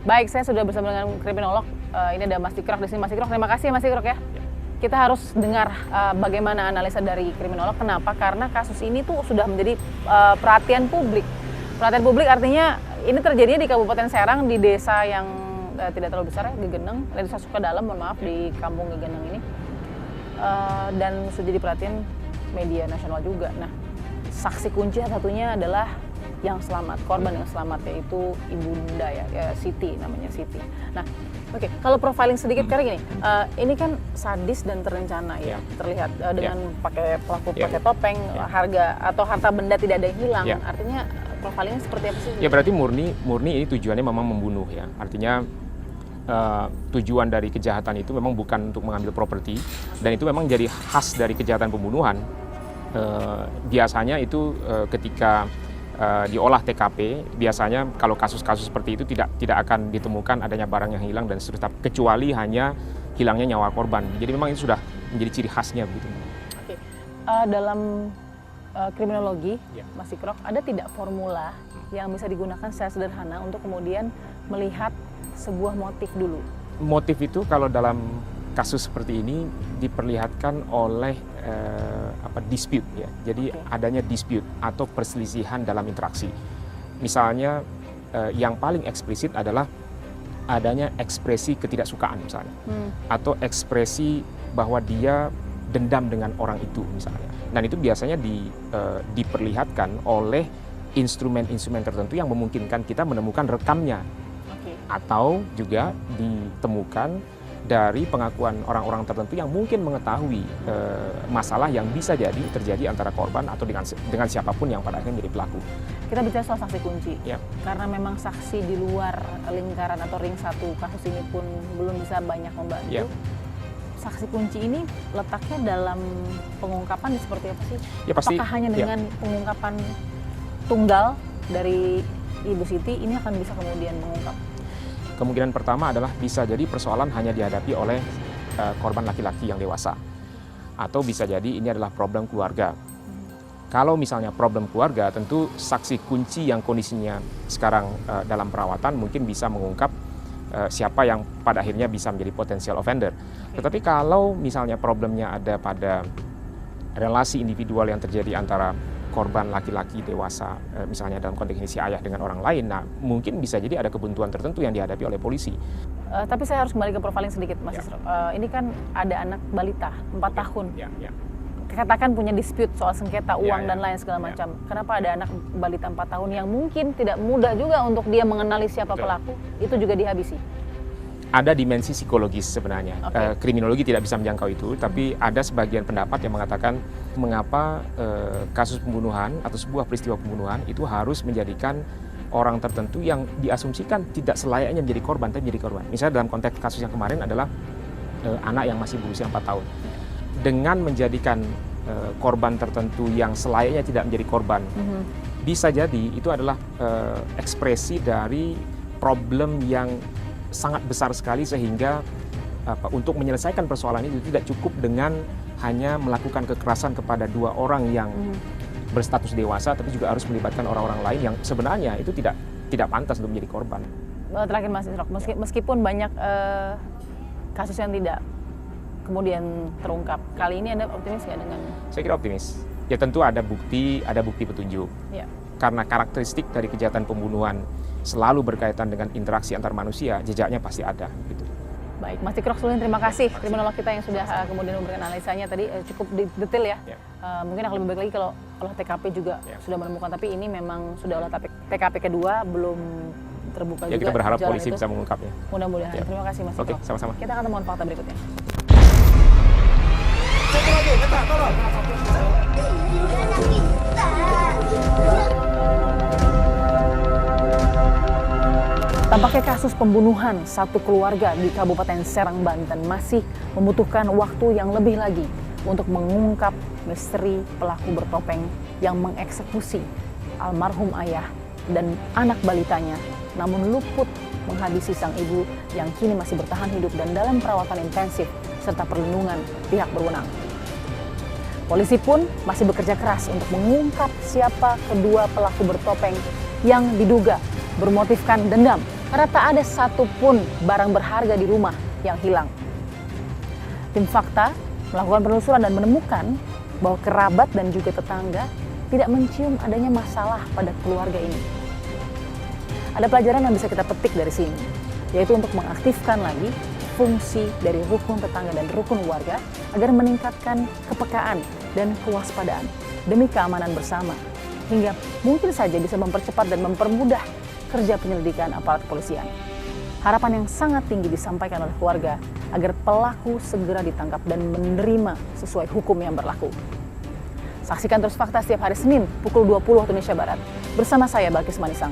Baik, saya sudah bersama dengan kriminolog. Ini ada Mas Tikrok di sini. Mas Tikrok, terima kasih Mas Tikrok ya. Kita harus dengar bagaimana analisa dari kriminolog. Kenapa? Karena kasus ini tuh sudah menjadi perhatian publik. Perhatian publik artinya ini terjadinya di Kabupaten Serang, di desa yang tidak terlalu besar ya, Gegeneng, desa Sukadalam, mohon maaf, di kampung Gegeneng ini. Dan sudah jadi perhatian media nasional juga. Nah, saksi kunci satunya adalah yang selamat, korban yang selamat, yaitu ibunda ya Siti, namanya Siti. Nah, oke, kalau profiling sedikit karena gini, ini kan sadis dan terencana ya, terlihat dengan pakai pelaku pakai topeng, harta benda tidak ada yang hilang. Artinya profilingnya seperti apa sih? Ya berarti murni ini tujuannya memang membunuh ya. Artinya tujuan dari kejahatan itu memang bukan untuk mengambil properti, dan itu memang jadi khas dari kejahatan pembunuhan. Biasanya itu ketika diolah TKP, biasanya kalau kasus-kasus seperti itu tidak akan ditemukan adanya barang yang hilang dan seterusnya, kecuali hanya hilangnya nyawa korban. Jadi memang itu sudah menjadi ciri khasnya begitu. Oke. Dalam kriminologi, Mas Tikrok, ada tidak formula yang bisa digunakan secara sederhana untuk kemudian melihat sebuah motif dulu? Motif itu kalau dalam kasus seperti ini diperlihatkan oleh dispute ya. Jadi adanya dispute atau perselisihan dalam interaksi. Misalnya yang paling eksplisit adalah adanya ekspresi ketidaksukaan misalnya. Atau ekspresi bahwa dia dendam dengan orang itu misalnya. Dan itu biasanya diperlihatkan oleh instrumen-instrumen tertentu yang memungkinkan kita menemukan rekamnya. Atau juga ditemukan dari pengakuan orang-orang tertentu yang mungkin mengetahui masalah yang bisa jadi terjadi antara korban atau dengan siapapun yang pada akhirnya menjadi pelaku. Kita bicara soal saksi kunci, karena memang saksi di luar lingkaran atau ring satu kasus ini pun belum bisa banyak membantu. Saksi kunci ini letaknya dalam pengungkapan seperti apa sih? Ya, pasti, apakah hanya dengan pengungkapan tunggal dari Ibu Siti ini akan bisa kemudian mengungkap? Kemungkinan pertama adalah bisa jadi persoalan hanya dihadapi oleh korban laki-laki yang dewasa. Atau bisa jadi ini adalah problem keluarga. Kalau misalnya problem keluarga, tentu saksi kunci yang kondisinya sekarang dalam perawatan mungkin bisa mengungkap siapa yang pada akhirnya bisa menjadi potensial offender. Tetapi kalau misalnya problemnya ada pada relasi individual yang terjadi antara korban laki-laki dewasa, misalnya dalam konteks ini si ayah dengan orang lain, nah mungkin bisa jadi ada kebuntuan tertentu yang dihadapi oleh polisi. Tapi saya harus kembali ke profiling sedikit, Mas Isro. Ini kan ada anak balita 4 tahun. Katakan punya dispute soal sengketa uang dan lain segala macam. Kenapa ada anak balita 4 tahun yang mungkin tidak mudah juga untuk dia mengenali siapa pelaku, itu juga dihabisi? Ada dimensi psikologis sebenarnya. Kriminologi tidak bisa menjangkau itu, tapi ada sebagian pendapat yang mengatakan mengapa kasus pembunuhan atau sebuah peristiwa pembunuhan itu harus menjadikan orang tertentu yang diasumsikan tidak selayaknya menjadi korban, tapi menjadi korban. Misalnya dalam konteks kasus yang kemarin adalah anak yang masih berusia 4 tahun. Dengan menjadikan korban tertentu yang selayaknya tidak menjadi korban, bisa jadi itu adalah ekspresi dari problem yang sangat besar sekali, sehingga untuk menyelesaikan persoalan itu tidak cukup dengan hanya melakukan kekerasan kepada 2 orang yang berstatus dewasa, tapi juga harus melibatkan orang-orang lain yang sebenarnya itu tidak pantas untuk menjadi korban. Terakhir Mas Isrok, meskipun banyak kasus yang tidak kemudian terungkap, kali ini Anda optimis nggak dengan? Saya kira optimis. Ya tentu ada bukti petunjuk. Karena karakteristik dari kejahatan pembunuhan selalu berkaitan dengan interaksi antar manusia, jejaknya pasti ada. Gitu. Baik, Mas Tikrok Sulin, terima kasih kriminolog kita yang sudah kemudian memberikan analisanya tadi cukup detail ya. Mungkin akan lebih baik lagi kalau olah TKP juga sudah menemukan, tapi ini memang sudah olah TKP kedua, belum terbuka juga. Kita berharap polisi itu bisa mengungkapnya. Mudah-mudahan. Terima kasih Mas Tikrok. Sama-sama. Kita akan temukan fakta berikutnya. Tampaknya kasus pembunuhan satu keluarga di Kabupaten Serang, Banten masih membutuhkan waktu yang lebih lagi untuk mengungkap misteri pelaku bertopeng yang mengeksekusi almarhum ayah dan anak balitanya, namun luput menghabisi sang ibu yang kini masih bertahan hidup dan dalam perawatan intensif serta perlindungan pihak berwenang. Polisi pun masih bekerja keras untuk mengungkap siapa kedua pelaku bertopeng yang diduga bermotifkan dendam karena tak ada satupun barang berharga di rumah yang hilang. Tim Fakta melakukan penelusuran dan menemukan bahwa kerabat dan juga tetangga tidak mencium adanya masalah pada keluarga ini. Ada pelajaran yang bisa kita petik dari sini, yaitu untuk mengaktifkan lagi fungsi dari rukun tetangga dan rukun warga agar meningkatkan kepekaan dan kewaspadaan demi keamanan bersama, hingga mungkin saja bisa mempercepat dan mempermudah kerja penyelidikan aparat kepolisian. Harapan yang sangat tinggi disampaikan oleh keluarga agar pelaku segera ditangkap dan menerima sesuai hukum yang berlaku. Saksikan terus Fakta setiap hari Senin pukul 20 waktu Indonesia Barat bersama saya Balkis Manisang.